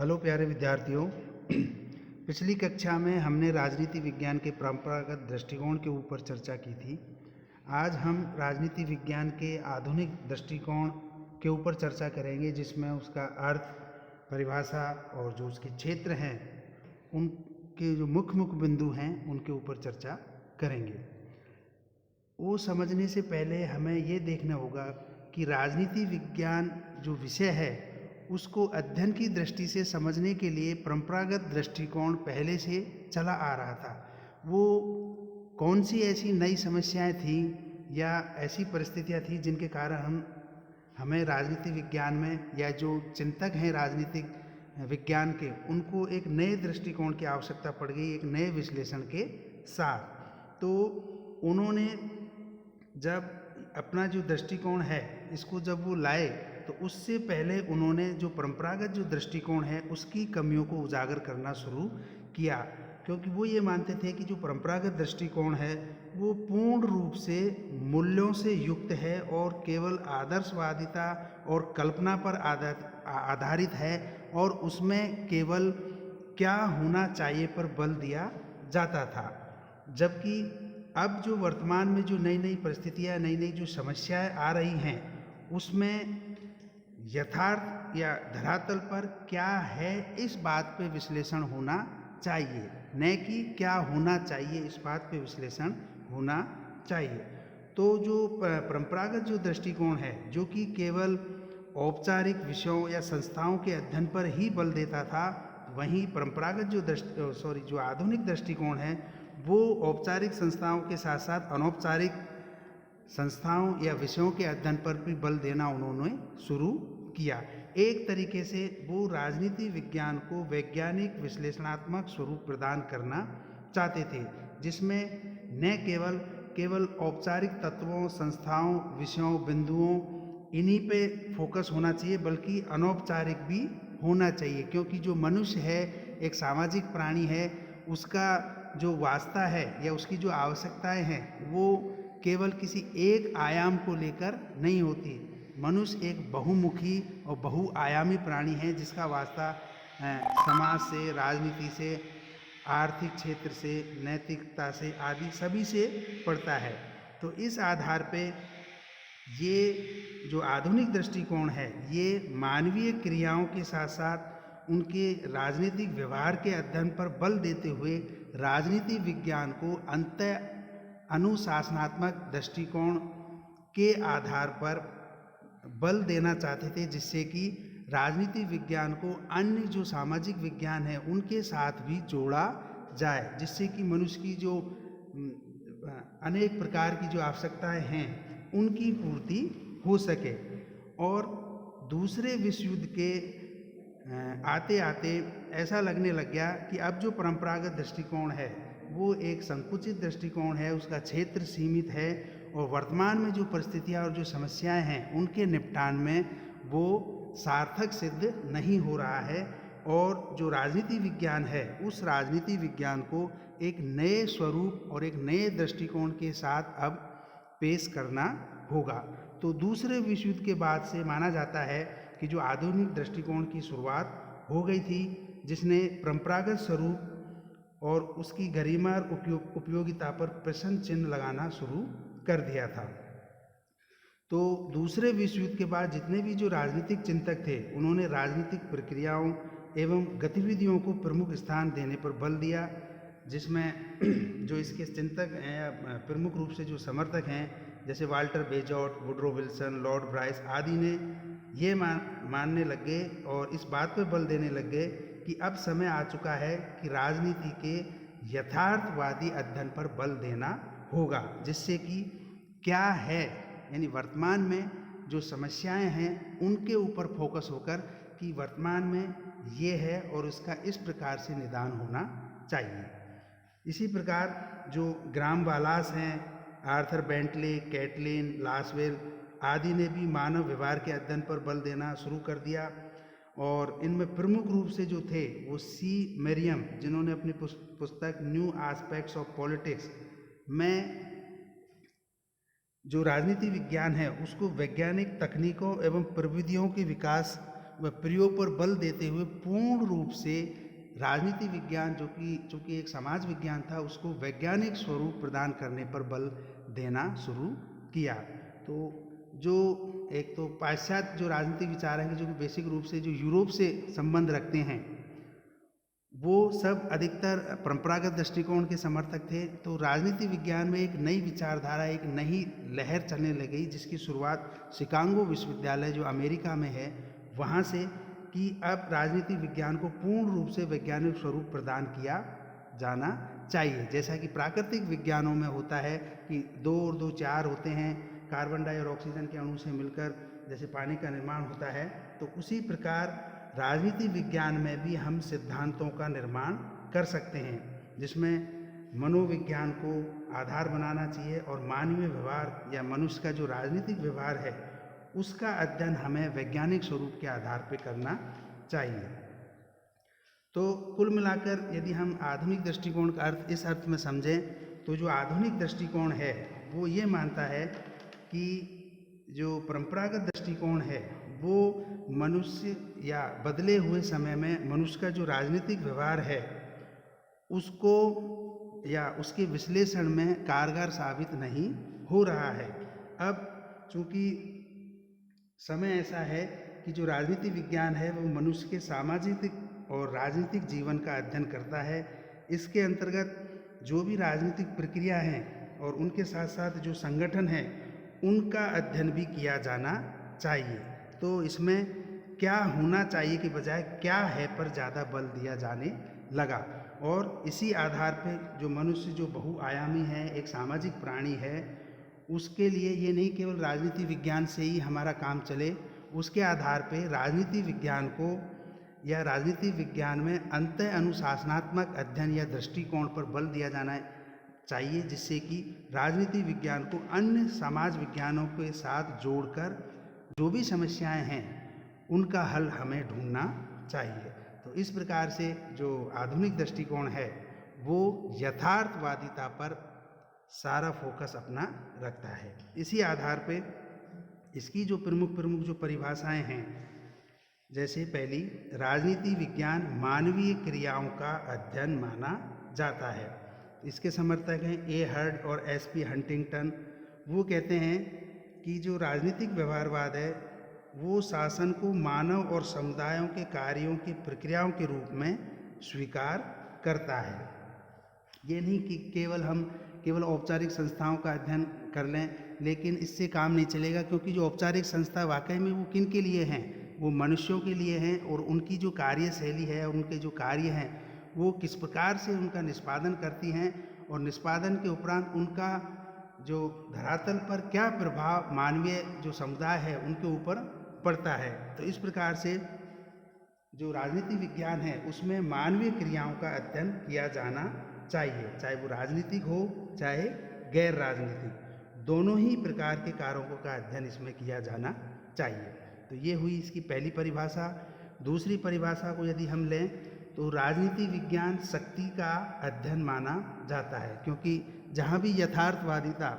Hello प्यारे विद्यार्थियों। पिछली कक्षा में हमने राजनीति विज्ञान के परंपरागत दृष्टिकोण के ऊपर चर्चा की थी। आज हम राजनीति विज्ञान के आधुनिक दृष्टिकोण के ऊपर चर्चा करेंगे, जिसमें उसका अर्थ, परिभाषा और जो उसके क्षेत्र हैं, उनके जो मुख्य बिंदु हैं, उनके ऊपर चर्चा करेंगे। वो समझने से पहले हमें ये देखना होगा कि राजनीति विज्ञान जो विषय है उसको अध्ययन की दृष्टि से समझने के लिए परंपरागत दृष्टिकोण पहले से चला आ रहा था। वो कौन सी ऐसी नई समस्याएं थी या ऐसी परिस्थितियां थी जिनके कारण हमें राजनीति विज्ञान में, या जो चिंतक हैं राजनीतिक विज्ञान के, उनको एक नए दृष्टिकोण की आवश्यकता पड़ गई, एक नए विश्लेषण के साथ। तो उन्होंने जब अपना जो दृष्टिकोण है इसको जब वो लाए, तो उससे पहले उन्होंने जो परंपरागत जो दृष्टिकोण है उसकी कमियों को उजागर करना शुरू किया, क्योंकि वो ये मानते थे कि जो परंपरागत दृष्टिकोण है वो पूर्ण रूप से मूल्यों से युक्त है और केवल आदर्शवादिता और कल्पना पर आधारित है, और उसमें केवल क्या होना चाहिए पर बल दिया जाता था। जबकि अब जो वर्तमान में जो नई नई परिस्थितियाँ, नई नई जो समस्याएं आ रही हैं, उसमें यथार्थ या धरातल पर क्या है इस बात पे विश्लेषण होना चाहिए, न कि क्या होना चाहिए इस बात पे विश्लेषण होना चाहिए। तो जो परंपरागत जो दृष्टिकोण है, जो कि केवल औपचारिक विषयों या संस्थाओं के अध्ययन पर ही बल देता था, वहीं परंपरागत जो आधुनिक दृष्टिकोण है वो औपचारिक संस्थाओं के साथ साथ अनौपचारिक संस्थाओं या विषयों के अध्ययन पर भी बल देना उन्होंने शुरू किया। एक तरीके से वो राजनीति विज्ञान को वैज्ञानिक विश्लेषणात्मक स्वरूप प्रदान करना चाहते थे, जिसमें न केवल औपचारिक तत्वों, संस्थाओं, विषयों, बिंदुओं, इन्हीं पे फोकस होना चाहिए, बल्कि अनौपचारिक भी होना चाहिए, क्योंकि जो मनुष्य है एक सामाजिक प्राणी है। उसका जो वास्ता है या उसकी जो आवश्यकताएं हैं वो केवल किसी एक आयाम को लेकर नहीं होती। मनुष्य एक बहुमुखी और बहुआयामी प्राणी है, जिसका वास्ता समाज से, राजनीति से, आर्थिक क्षेत्र से, नैतिकता से आदि सभी से पड़ता है। तो इस आधार पे ये जो आधुनिक दृष्टिकोण है ये मानवीय क्रियाओं के साथ साथ उनके राजनीतिक व्यवहार के अध्ययन पर बल देते हुए राजनीति विज्ञान को अंतः अनुशासनात्मक दृष्टिकोण के आधार पर बल देना चाहते थे, जिससे कि राजनीति विज्ञान को अन्य जो सामाजिक विज्ञान है उनके साथ भी जोड़ा जाए, जिससे कि मनुष्य की जो अनेक प्रकार की जो आवश्यकताएं हैं उनकी पूर्ति हो सके। और दूसरे विश्व युद्ध के आते आते ऐसा लगने लग गया कि अब जो परंपरागत दृष्टिकोण है वो एक संकुचित दृष्टिकोण है, उसका क्षेत्र सीमित है, और वर्तमान में जो परिस्थितियां और जो समस्याएं हैं उनके निपटान में वो सार्थक सिद्ध नहीं हो रहा है। और जो राजनीति विज्ञान है उस राजनीति विज्ञान को एक नए स्वरूप और एक नए दृष्टिकोण के साथ अब पेश करना होगा। तो दूसरे विश्व युद्ध के बाद से माना जाता है कि जो आधुनिक दृष्टिकोण की शुरुआत हो गई थी, जिसने परंपरागत स्वरूप और उसकी गरिमा और उपयोगिता पर प्रश्न चिन्ह लगाना शुरू कर दिया था। तो दूसरे विश्व युद्ध के बाद जितने भी जो राजनीतिक चिंतक थे उन्होंने राजनीतिक प्रक्रियाओं एवं गतिविधियों को प्रमुख स्थान देने पर बल दिया, जिसमें जो इसके चिंतक हैं या प्रमुख रूप से जो समर्थक हैं, जैसे Walter Bagehot, Woodrow Wilson, Lord Bryce आदि ने ये मानने लग गए और इस बात पर बल देने लग गए कि अब समय आ चुका है कि राजनीति के यथार्थवादी अध्ययन पर बल देना होगा, जिससे कि क्या है, यानी वर्तमान में जो समस्याएं हैं उनके ऊपर फोकस होकर कि वर्तमान में ये है और उसका इस प्रकार से निदान होना चाहिए। इसी प्रकार जो ग्राम वालास हैं, आर्थर बेंटले, कैटलिन, लासवेल आदि ने भी मानव व्यवहार के अध्ययन पर बल देना शुरू कर दिया, और इनमें प्रमुख रूप से जो थे वो सी मेरियम, जिन्होंने अपनी पुस्तक न्यू एस्पेक्ट्स ऑफ पॉलिटिक्स में जो राजनीति विज्ञान है उसको वैज्ञानिक तकनीकों एवं प्रविधियों के विकास व प्रयोग पर बल देते हुए पूर्ण रूप से राजनीति विज्ञान जो कि एक समाज विज्ञान था, उसको वैज्ञानिक स्वरूप प्रदान करने पर बल देना शुरू किया। तो जो एक तो पाश्चात्य जो राजनीतिक विचार हैं जो कि बेसिक रूप से जो यूरोप से संबंध रखते हैं, वो सब अधिकतर परंपरागत दृष्टिकोण के समर्थक थे। तो राजनीति विज्ञान में एक नई विचारधारा, एक नई लहर चलने लगी, जिसकी शुरुआत शिकागो विश्वविद्यालय जो अमेरिका में है वहाँ से, कि अब राजनीति विज्ञान को पूर्ण रूप से वैज्ञानिक स्वरूप प्रदान किया जाना चाहिए। जैसा कि प्राकृतिक विज्ञानों में होता है कि 2 और 2 4 होते हैं, कार्बन डाई और ऑक्सीजन के अणु से मिलकर जैसे पानी का निर्माण होता है, तो उसी प्रकार राजनीति विज्ञान में भी हम सिद्धांतों का निर्माण कर सकते हैं, जिसमें मनोविज्ञान को आधार बनाना चाहिए और मानवीय व्यवहार या मनुष्य का जो राजनीतिक व्यवहार है उसका अध्ययन हमें वैज्ञानिक स्वरूप के आधार पर करना चाहिए। तो कुल मिलाकर यदि हम आधुनिक दृष्टिकोण का अर्थ इस अर्थ में समझें, तो जो आधुनिक दृष्टिकोण है वो ये मानता है कि जो परंपरागत दृष्टिकोण है वो मनुष्य या बदले हुए समय में मनुष्य का जो राजनीतिक व्यवहार है उसको या उसके विश्लेषण में कारगर साबित नहीं हो रहा है। अब चूँकि समय ऐसा है कि जो राजनीति विज्ञान है वो मनुष्य के सामाजिक और राजनीतिक जीवन का अध्ययन करता है। इसके अंतर्गत जो भी राजनीतिक प्रक्रिया हैं और उनके साथ साथ जो संगठन हैं उनका अध्ययन भी किया जाना चाहिए। तो इसमें क्या होना चाहिए के बजाय क्या है पर ज़्यादा बल दिया जाने लगा, और इसी आधार पर जो मनुष्य जो बहुआयामी है, एक सामाजिक प्राणी है, उसके लिए ये नहीं केवल राजनीति विज्ञान से ही हमारा काम चले, उसके आधार पे राजनीति विज्ञान को या राजनीति विज्ञान में अंतः अनुशासनात्मक अध्ययन या दृष्टिकोण पर बल दिया जाना चाहिए, जिससे कि राजनीति विज्ञान को अन्य समाज विज्ञानों के साथ जोड़कर जो भी समस्याएं हैं उनका हल हमें ढूंढना चाहिए। तो इस प्रकार से जो आधुनिक दृष्टिकोण है वो यथार्थवादिता पर सारा फोकस अपना रखता है। इसी आधार पे इसकी जो प्रमुख जो परिभाषाएं हैं, जैसे पहली, राजनीति विज्ञान मानवीय क्रियाओं का अध्ययन माना जाता है। इसके समर्थक हैं ए हर्ड और एस.पी. हंटिंगटन। वो कहते हैं कि जो राजनीतिक व्यवहारवाद है वो शासन को मानव और समुदायों के कार्यों की प्रक्रियाओं के रूप में स्वीकार करता है। ये नहीं कि केवल औपचारिक संस्थाओं का अध्ययन कर लें, लेकिन इससे काम नहीं चलेगा, क्योंकि जो औपचारिक संस्था वाकई में वो किन के लिए हैं, वो मनुष्यों के लिए हैं, और उनकी जो कार्यशैली है और उनके जो कार्य हैं वो किस प्रकार से उनका निष्पादन करती हैं, और निष्पादन के उपरांत उनका जो धरातल पर क्या प्रभाव मानवीय जो समुदाय है उनके ऊपर पड़ता है। तो इस प्रकार से जो राजनीति विज्ञान है उसमें मानवीय क्रियाओं का अध्ययन किया जाना चाहिए, चाहे वो राजनीतिक हो चाहे गैर राजनीतिक, दोनों ही प्रकार के कारकों का अध्ययन इसमें किया जाना चाहिए। तो ये हुई इसकी पहली परिभाषा। दूसरी परिभाषा को यदि हम लें तो राजनीति विज्ञान शक्ति का अध्ययन माना जाता है, क्योंकि जहाँ भी यथार्थवादिता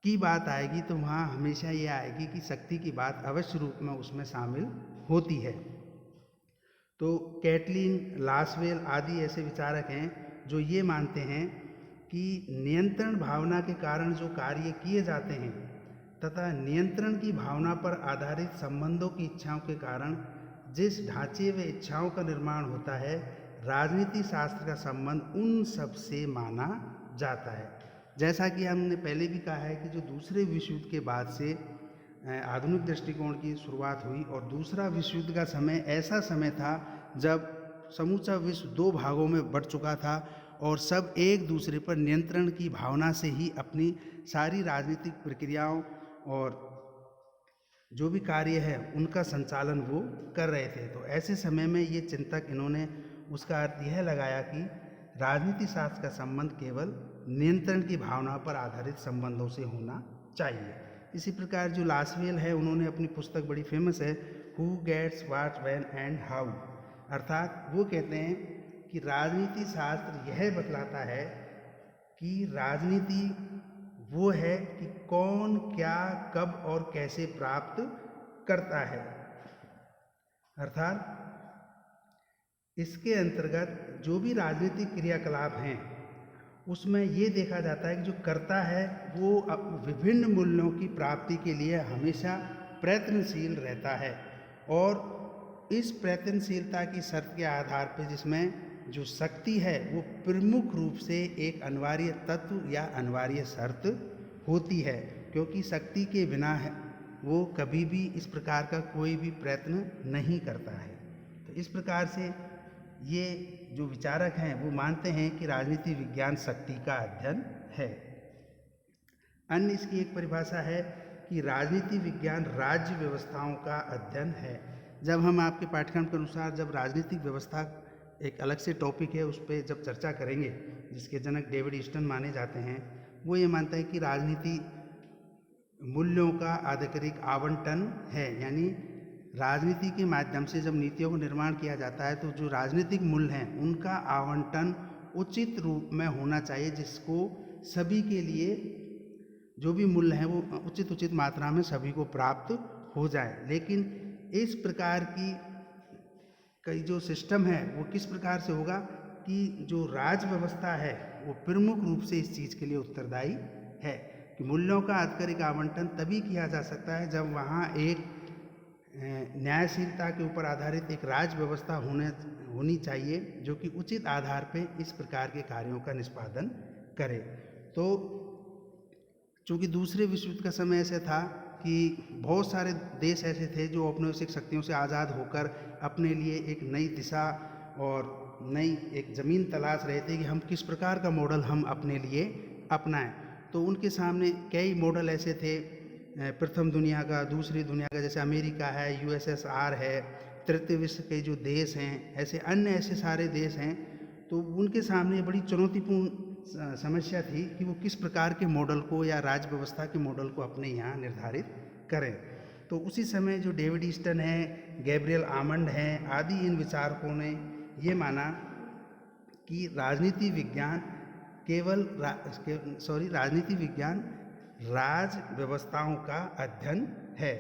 की बात आएगी तो वहाँ हमेशा ये आएगी कि शक्ति की बात अवश्य रूप में उसमें शामिल होती है। तो कैटलीन, लासवेल आदि ऐसे विचारक हैं जो ये मानते हैं कि नियंत्रण भावना के कारण जो कार्य किए जाते हैं तथा नियंत्रण की भावना पर आधारित संबंधों की इच्छाओं के कारण जिस ढांचे व इच्छाओं का निर्माण होता है, राजनीति शास्त्र का संबंध उन सब से माना जाता है। जैसा कि हमने पहले भी कहा है कि जो दूसरे विश्व युद्ध के बाद से आधुनिक दृष्टिकोण की शुरुआत हुई, और दूसरा विश्व युद्ध का समय ऐसा समय था जब समूचा विश्व 2 भागों में बंट चुका था और सब एक दूसरे पर नियंत्रण की भावना से ही अपनी सारी राजनीतिक प्रक्रियाओं और जो भी कार्य है उनका संचालन वो कर रहे थे। तो ऐसे समय में ये चिंतक इन्होंने उसका अर्थ यह लगाया कि राजनीति शास्त्र का संबंध केवल नियंत्रण की भावना पर आधारित संबंधों से होना चाहिए। इसी प्रकार जो लासवेल है उन्होंने अपनी पुस्तक बड़ी फेमस है, who gets what when and how, अर्थात वो कहते हैं कि राजनीति शास्त्र यह बतलाता है कि राजनीति वो है कि कौन क्या कब और कैसे प्राप्त करता है। अर्थात इसके अंतर्गत जो भी राजनीतिक क्रियाकलाप हैं उसमें ये देखा जाता है कि जो कर्ता है वो विभिन्न मूल्यों की प्राप्ति के लिए हमेशा प्रयत्नशील रहता है, और इस प्रयत्नशीलता की शर्त के आधार पर जिसमें जो शक्ति है वो प्रमुख रूप से एक अनिवार्य तत्व या अनिवार्य शर्त होती है, क्योंकि शक्ति के बिना है वो कभी भी इस प्रकार का कोई भी प्रयत्न नहीं करता है। तो इस प्रकार से ये जो विचारक हैं वो मानते हैं कि राजनीति विज्ञान शक्ति का अध्ययन है। अन्य इसकी एक परिभाषा है कि राजनीति विज्ञान राज्य व्यवस्थाओं का अध्ययन है। जब हम आपके पाठ्यक्रम के अनुसार जब राजनीतिक व्यवस्था एक अलग से टॉपिक है उस पर जब चर्चा करेंगे, जिसके जनक डेविड ईस्टन माने जाते हैं, वो ये मानते हैं कि राजनीति मूल्यों का आधिकारिक आवंटन है, यानी राजनीति के माध्यम से जब नीतियों का निर्माण किया जाता है तो जो राजनीतिक मूल्य हैं उनका आवंटन उचित रूप में होना चाहिए, जिसको सभी के लिए जो भी मूल्य हैं वो उचित मात्रा में सभी को प्राप्त हो जाए। लेकिन इस प्रकार की कई जो सिस्टम है वो किस प्रकार से होगा कि जो राज व्यवस्था है वो प्रमुख रूप से इस चीज़ के लिए उत्तरदायी है कि मूल्यों का आधिकारिक आवंटन तभी किया जा सकता है जब वहाँ एक न्यायशीलता के ऊपर आधारित एक राज व्यवस्था होनी चाहिए जो कि उचित आधार पे इस प्रकार के कार्यों का निष्पादन करे। तो चूँकि दूसरे विश्व युद्ध का समय ऐसा था कि बहुत सारे देश ऐसे थे जो औपनिवेशिक शक्तियों से आज़ाद होकर अपने लिए एक नई दिशा और नई एक ज़मीन तलाश रहे थे कि हम किस प्रकार का मॉडल हम अपने लिए अपनाएं। तो उनके सामने कई मॉडल ऐसे थे, प्रथम दुनिया का, दूसरी दुनिया का, जैसे अमेरिका है, यूएसएसआर है, तृतीय विश्व के जो देश हैं, ऐसे अन्य ऐसे सारे देश हैं। तो उनके सामने बड़ी चुनौतीपूर्ण समस्या थी कि वो किस प्रकार के मॉडल को या राज्य व्यवस्था के मॉडल को अपने यहाँ निर्धारित करें। तो उसी समय जो डेविड ईस्टन है, गैब्रियल आमंड हैं, आदि इन विचारकों ने ये माना कि राजनीति विज्ञान राज व्यवस्थाओं का अध्ययन है।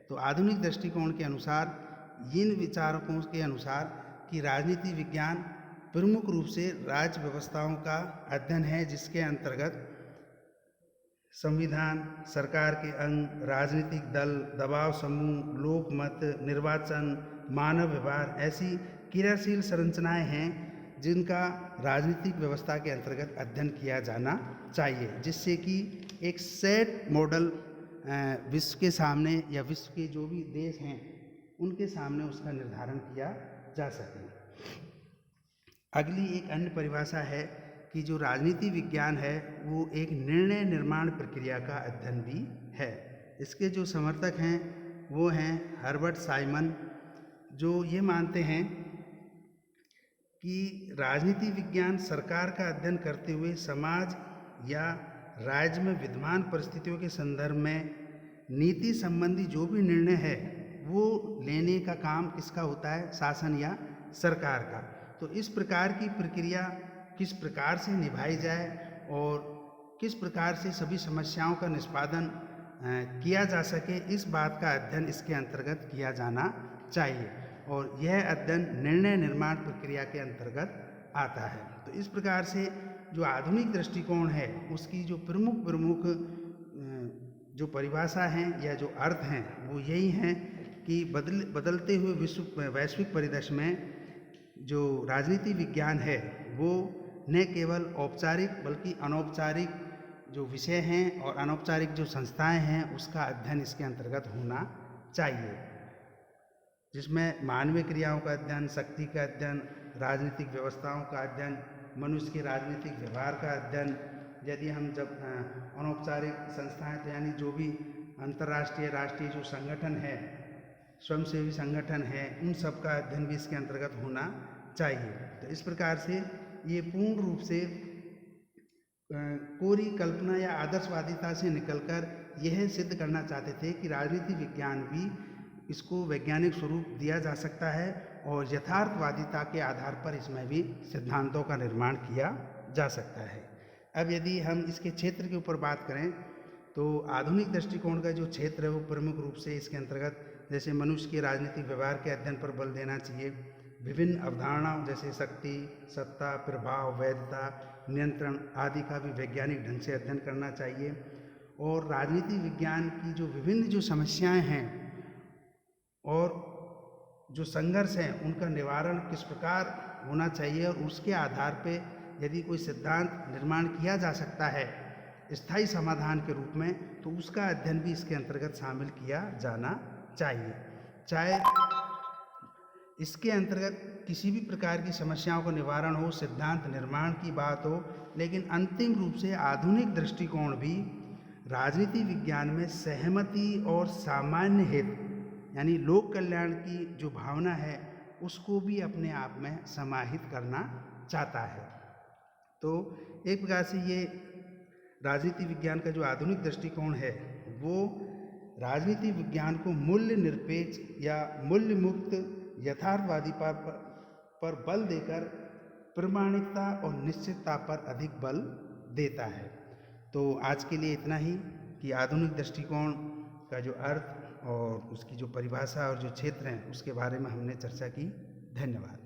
तो आधुनिक दृष्टिकोण के अनुसार, इन विचारकों के अनुसार कि राजनीति विज्ञान प्रमुख रूप से राज्य व्यवस्थाओं का अध्ययन है, जिसके अंतर्गत संविधान, सरकार के अंग, राजनीतिक दल, दबाव समूह, लोकमत, निर्वाचन, मानव व्यवहार ऐसी क्रियाशील संरचनाएं हैं जिनका राजनीतिक व्यवस्था के अंतर्गत अध्ययन किया जाना चाहिए, जिससे कि एक सेट मॉडल विश्व के सामने या विश्व के जो भी देश हैं उनके सामने उसका निर्धारण किया जा सके। अगली एक अन्य परिभाषा है कि जो राजनीति विज्ञान है वो एक निर्णय निर्माण प्रक्रिया का अध्ययन भी है। इसके जो समर्थक हैं वो हैं हर्बर्ट साइमन, जो ये मानते हैं कि राजनीति विज्ञान सरकार का अध्ययन करते हुए समाज या राज्य में विद्यमान परिस्थितियों के संदर्भ में नीति संबंधी जो भी निर्णय है वो लेने का काम किसका होता है, शासन या सरकार का। तो इस प्रकार की प्रक्रिया किस प्रकार से निभाई जाए और किस प्रकार से सभी समस्याओं का निष्पादन किया जा सके, इस बात का अध्ययन इसके अंतर्गत किया जाना चाहिए, और यह अध्ययन निर्णय निर्माण प्रक्रिया के अंतर्गत आता है। तो इस प्रकार से जो आधुनिक दृष्टिकोण है उसकी जो प्रमुख जो परिभाषा हैं या जो अर्थ हैं वो यही हैं कि बदलते हुए वैश्विक परिदृश्य में जो राजनीति विज्ञान है वो न केवल औपचारिक बल्कि अनौपचारिक जो विषय हैं और अनौपचारिक जो संस्थाएं हैं उसका अध्ययन इसके अंतर्गत होना चाहिए, जिसमें मानवीय क्रियाओं का अध्ययन, शक्ति का अध्ययन, राजनीतिक व्यवस्थाओं का अध्ययन, मनुष्य के राजनीतिक व्यवहार का अध्ययन। यदि हम जब अनौपचारिक संस्थाएं तो यानी जो भी अंतर्राष्ट्रीय राष्ट्रीय जो संगठन है, स्वयंसेवी संगठन है, उन सब का अध्ययन भी इसके अंतर्गत होना चाहिए। तो इस प्रकार से ये पूर्ण रूप से कोरी कल्पना या आदर्शवादिता से निकलकर यह सिद्ध करना चाहते थे कि राजनीति विज्ञान भी इसको वैज्ञानिक स्वरूप दिया जा सकता है और यथार्थवादिता के आधार पर इसमें भी सिद्धांतों का निर्माण किया जा सकता है। अब यदि हम इसके क्षेत्र के ऊपर बात करें तो आधुनिक दृष्टिकोण का जो क्षेत्र है वो प्रमुख रूप से इसके अंतर्गत जैसे मनुष्य के राजनीतिक व्यवहार के अध्ययन पर बल देना चाहिए। विभिन्न अवधारणाओं जैसे शक्ति, सत्ता, प्रभाव, वैधता, नियंत्रण आदि का भी वैज्ञानिक ढंग से अध्ययन करना चाहिए। और राजनीति विज्ञान की जो विभिन्न जो समस्याएं हैं और जो संघर्ष हैं उनका निवारण किस प्रकार होना चाहिए और उसके आधार पे यदि कोई सिद्धांत निर्माण किया जा सकता है स्थायी समाधान के रूप में, तो उसका अध्ययन भी इसके अंतर्गत शामिल किया जाना चाहिए। चाहे इसके अंतर्गत किसी भी प्रकार की समस्याओं का निवारण हो, सिद्धांत निर्माण की बात हो, लेकिन अंतिम रूप से आधुनिक दृष्टिकोण भी राजनीति विज्ञान में सहमति और सामान्य हित यानी लोक कल्याण की जो भावना है उसको भी अपने आप में समाहित करना चाहता है। तो एक प्रकार से ये राजनीति विज्ञान का जो आधुनिक दृष्टिकोण है वो राजनीति विज्ञान को मूल्य निरपेक्ष या मूल्य मुक्त यथार्थवादी पर बल देकर प्रामाणिकता और निश्चितता पर अधिक बल देता है। तो आज के लिए इतना ही कि आधुनिक दृष्टिकोण का जो अर्थ और उसकी जो परिभाषा और जो क्षेत्र हैं उसके बारे में हमने चर्चा की। धन्यवाद।